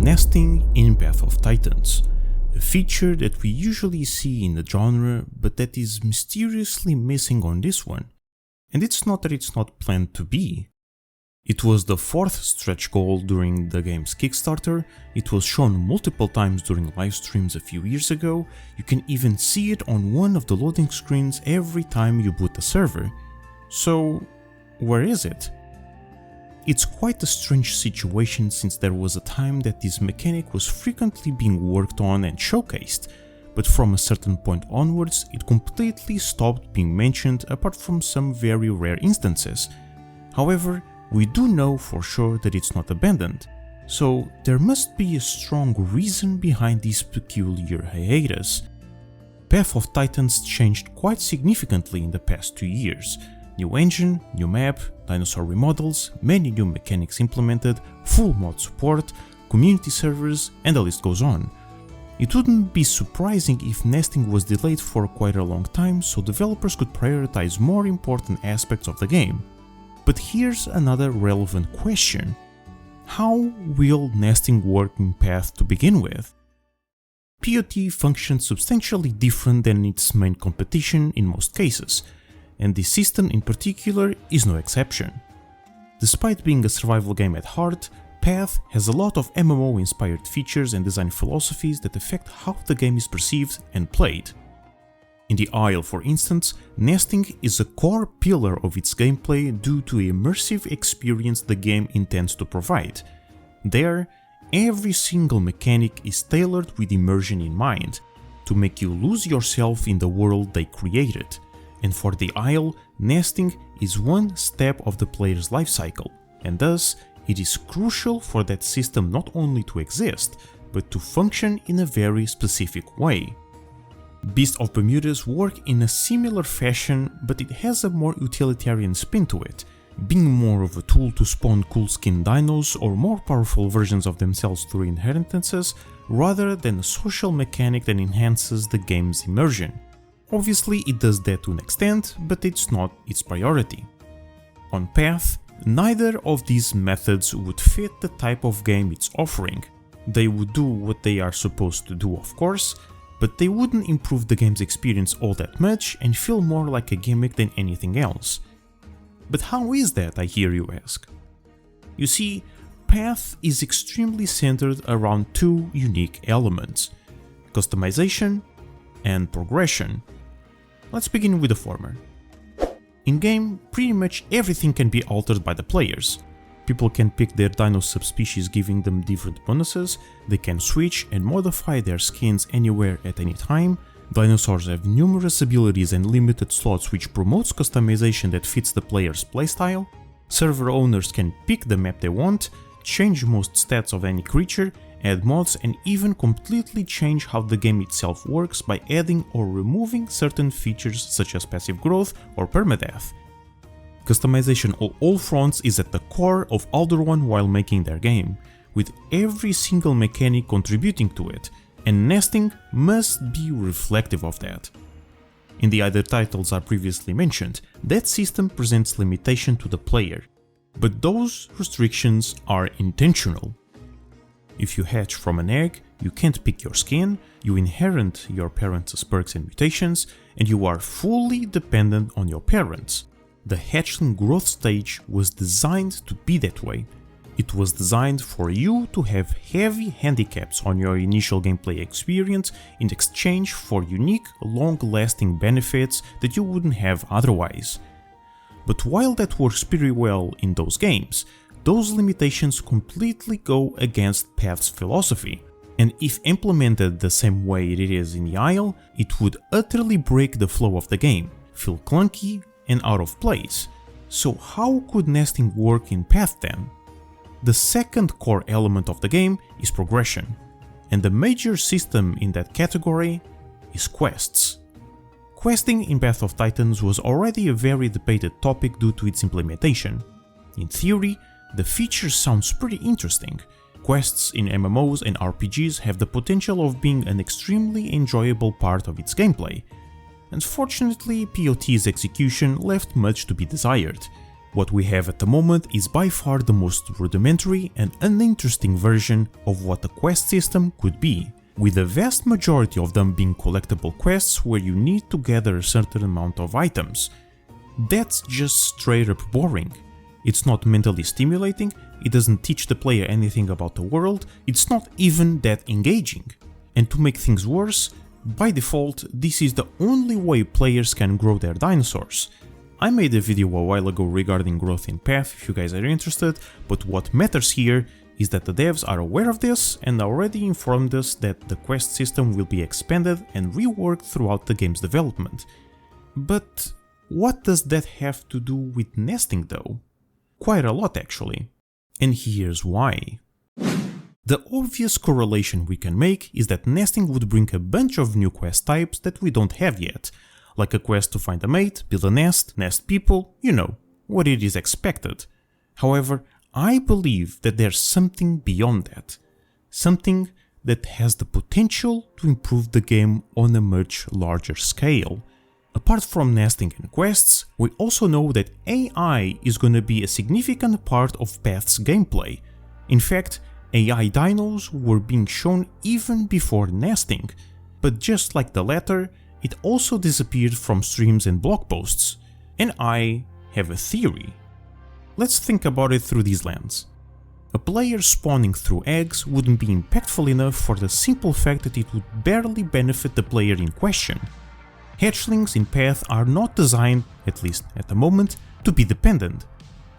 nesting in Path of Titans, a feature that we usually see in the genre but that is mysteriously missing on this one. And it's not that it's not planned to be. It was the fourth stretch goal during the game's Kickstarter, it was shown multiple times during live streams a few years ago, you can even see it on one of the loading screens every time you boot the server. So, where is it? It's quite a strange situation since there was a time that this mechanic was frequently being worked on and showcased, but from a certain point onwards it completely stopped being mentioned apart from some very rare instances. However, we do know for sure that it's not abandoned, so there must be a strong reason behind this peculiar hiatus. Path of Titans changed quite significantly in the past 2 years. New engine, new map, Dinosaur remodels, many new mechanics implemented, full mod support, community servers, and the list goes on. It wouldn't be surprising if nesting was delayed for quite a long time so developers could prioritize more important aspects of the game. But here's another relevant question. How will nesting work in Path to begin with? PoT functions substantially different than its main competition in most cases, and this system in particular is no exception. Despite being a survival game at heart, Path has a lot of MMO-inspired features and design philosophies that affect how the game is perceived and played. In the Isle, for instance, nesting is a core pillar of its gameplay due to the immersive experience the game intends to provide. There, every single mechanic is tailored with immersion in mind, to make you lose yourself in the world they created. And for the Isle, nesting is one step of the player's life cycle, and thus it is crucial for that system not only to exist, but to function in a very specific way. Beast of Bermudas work in a similar fashion, but it has a more utilitarian spin to it, being more of a tool to spawn cool skin dinos or more powerful versions of themselves through inheritances, rather than a social mechanic that enhances the game's immersion. Obviously it does that to an extent, but it's not its priority. On Path, neither of these methods would fit the type of game it's offering. They would do what they are supposed to do, of course, but they wouldn't improve the game's experience all that much and feel more like a gimmick than anything else. But how is that, I hear you ask? You see, Path is extremely centered around two unique elements: customization and progression. Let's begin with the former. In-game, pretty much everything can be altered by the players. People can pick their dino subspecies, giving them different bonuses, they can switch and modify their skins anywhere at any time, dinosaurs have numerous abilities and limited slots which promotes customization that fits the player's playstyle, server owners can pick the map they want, change most stats of any creature, add mods and even completely change how the game itself works by adding or removing certain features such as passive growth or permadeath. Customization on all fronts is at the core of Alderone while making their game, with every single mechanic contributing to it, and nesting must be reflective of that. In the other titles I previously mentioned, that system presents limitation to the player, but those restrictions are intentional. If you hatch from an egg, you can't pick your skin, you inherit your parents' perks and mutations, and you are fully dependent on your parents. The hatchling growth stage was designed to be that way. It was designed for you to have heavy handicaps on your initial gameplay experience in exchange for unique, long-lasting benefits that you wouldn't have otherwise. But while that works pretty well in those games, those limitations completely go against Path's philosophy, and if implemented the same way it is in the Isle, it would utterly break the flow of the game, feel clunky and out of place. So how could nesting work in Path then? The second core element of the game is progression, and the major system in that category is quests. Questing in Path of Titans was already a very debated topic due to its implementation. In theory, the feature sounds pretty interesting. Quests in MMOs and RPGs have the potential of being an extremely enjoyable part of its gameplay. Unfortunately, PoT's execution left much to be desired. What we have at the moment is by far the most rudimentary and uninteresting version of what a quest system could be, with the vast majority of them being collectible quests where you need to gather a certain amount of items. That's just straight up boring. It's not mentally stimulating, it doesn't teach the player anything about the world, it's not even that engaging. And to make things worse, by default, this is the only way players can grow their dinosaurs. I made a video a while ago regarding growth in Path if you guys are interested, but what matters here is that the devs are aware of this and already informed us that the quest system will be expanded and reworked throughout the game's development. But what does that have to do with nesting though? Quite a lot actually. And here's why. The obvious correlation we can make is that nesting would bring a bunch of new quest types that we don't have yet, like a quest to find a mate, build a nest, nest people, you know, what it is expected. However, I believe that there's something beyond that. Something that has the potential to improve the game on a much larger scale. Apart from nesting and quests, we also know that AI is gonna be a significant part of Path's gameplay. In fact, AI dinos were being shown even before nesting, but just like the latter, it also disappeared from streams and blog posts. And I have a theory. Let's think about it through this lens. A player spawning through eggs wouldn't be impactful enough for the simple fact that it would barely benefit the player in question. Hatchlings in Path are not designed, at least at the moment, to be dependent.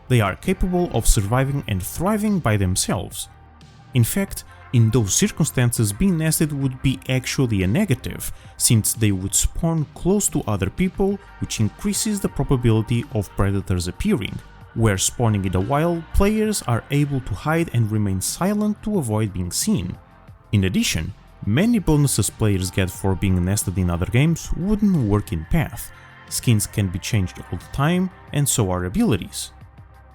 They are capable of surviving and thriving by themselves. In fact, in those circumstances, being nested would be actually a negative, since they would spawn close to other people, which increases the probability of predators appearing. Where spawning in the wild, players are able to hide and remain silent to avoid being seen. In addition, many bonuses players get for being nested in other games wouldn't work in Path. Skins can be changed all the time, and so are abilities.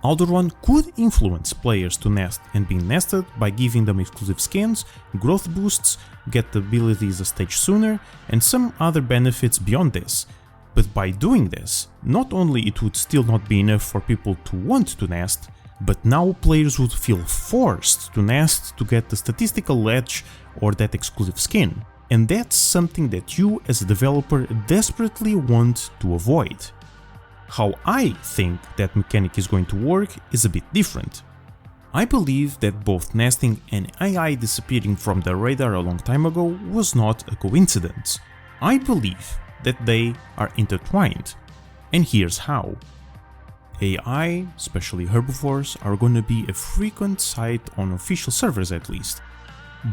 Alderaan could influence players to nest and be nested by giving them exclusive skins, growth boosts, get abilities a stage sooner, and some other benefits beyond this. But by doing this, not only it would still not be enough for people to want to nest, but now players would feel forced to nest to get the statistical edge or that exclusive skin. And that's something that you as a developer desperately want to avoid. How I think that mechanic is going to work is a bit different. I believe that both nesting and AI disappearing from the radar a long time ago was not a coincidence. I believe that they are intertwined. And here's how. AI, especially herbivores, are gonna be a frequent sight on official servers at least.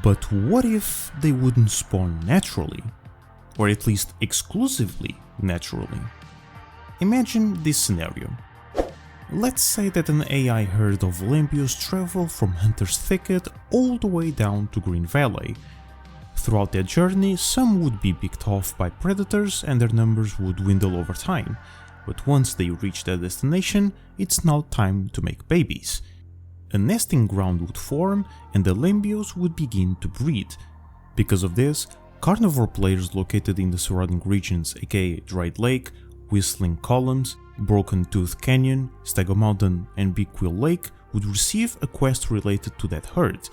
But what if they wouldn't spawn naturally? Or at least exclusively naturally? Imagine this scenario. Let's say that an AI herd of lambios travel from Hunter's Thicket all the way down to Green Valley. Throughout their journey, some would be picked off by predators and their numbers would dwindle over time, but once they reach their destination, it's now time to make babies. A nesting ground would form and the lambios would begin to breed. Because of this, carnivore players located in the surrounding regions, aka Dried Lake, Whistling Columns, Broken Tooth Canyon, Stego Mountain and Big Quill Lake would receive a quest related to that herd,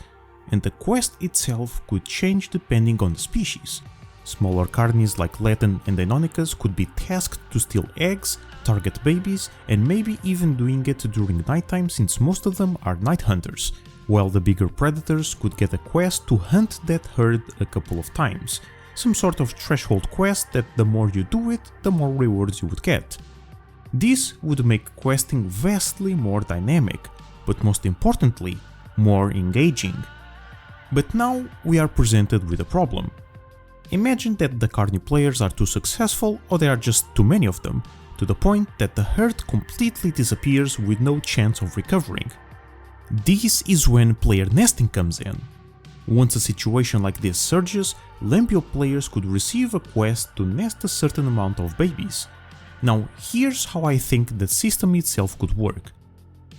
and the quest itself could change depending on the species. Smaller carnies like Latin and Deinonychus could be tasked to steal eggs, target babies, and maybe even doing it during nighttime since most of them are night hunters, while the bigger predators could get a quest to hunt that herd a couple of times. Some sort of threshold quest that the more you do it, the more rewards you would get. This would make questing vastly more dynamic, but most importantly, more engaging. But now we are presented with a problem. Imagine that the carny players are too successful or there are just too many of them, to the point that the herd completely disappears with no chance of recovering. This is when player nesting comes in. Once a situation like this surges, Lambio players could receive a quest to nest a certain amount of babies. Now here's how I think the system itself could work.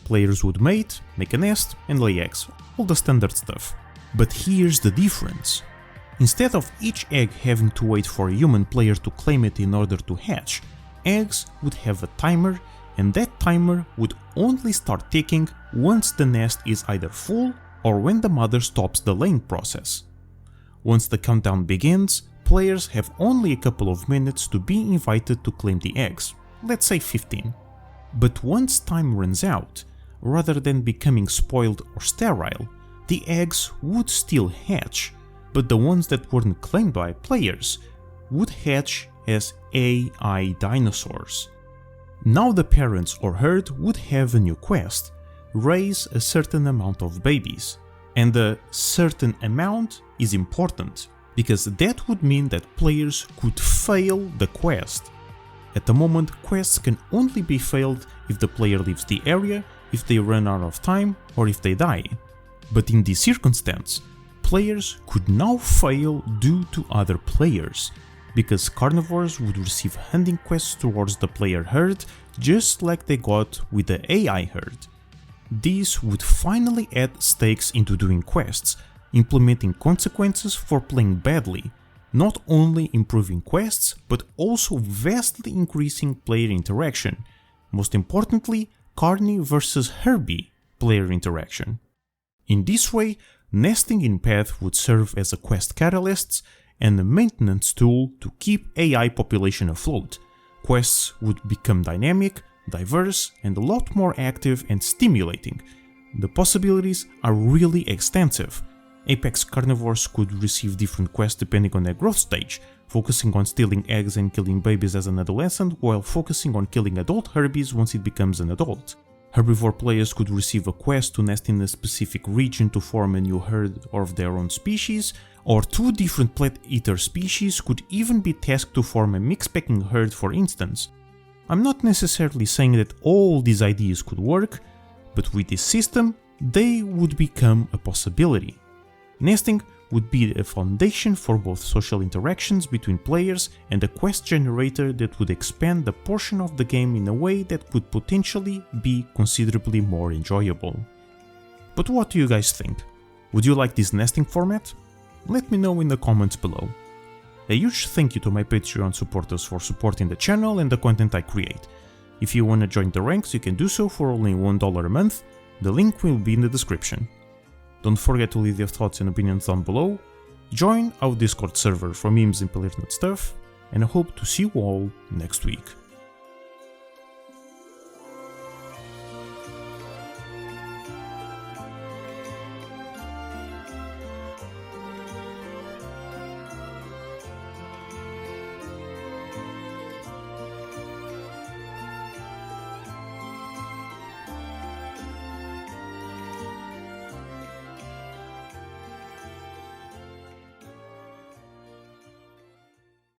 Players would mate, make a nest and lay eggs, all the standard stuff. But here's the difference. Instead of each egg having to wait for a human player to claim it in order to hatch, eggs would have a timer and that timer would only start ticking once the nest is either full or when the mother stops the laying process. Once the countdown begins, players have only a couple of minutes to be invited to claim the eggs, let's say 15. But once time runs out, rather than becoming spoiled or sterile, the eggs would still hatch, but the ones that weren't claimed by players would hatch as AI dinosaurs. Now the parents or herd would have a new quest: raise a certain amount of babies. And the certain amount is important, because that would mean that players could fail the quest. At the moment, quests can only be failed if the player leaves the area, if they run out of time, or if they die. But in this circumstance, players could now fail due to other players, because carnivores would receive hunting quests towards the player herd just like they got with the AI herd. These would finally add stakes into doing quests, implementing consequences for playing badly, not only improving quests but also vastly increasing player interaction, most importantly Carni versus Herbie player interaction. In this way, nesting in path would serve as a quest catalyst and a maintenance tool to keep AI population afloat. Quests would become dynamic, diverse, and a lot more active and stimulating. The possibilities are really extensive. Apex carnivores could receive different quests depending on their growth stage, focusing on stealing eggs and killing babies as an adolescent, while focusing on killing adult herbies once it becomes an adult. Herbivore players could receive a quest to nest in a specific region to form a new herd of their own species, or two different plant-eater species could even be tasked to form a mixed-packing herd, for instance. I'm not necessarily saying that all these ideas could work, but with this system, they would become a possibility. Nesting would be a foundation for both social interactions between players and a quest generator that would expand the portion of the game in a way that could potentially be considerably more enjoyable. But what do you guys think? Would you like this nesting format? Let me know in the comments below. A huge thank you to my Patreon supporters for supporting the channel and the content I create. If you wanna join the ranks, you can do so for only $1 a month, the link will be in the description. Don't forget to leave your thoughts and opinions down below, join our Discord server for memes and pertinent stuff, and I hope to see you all next week.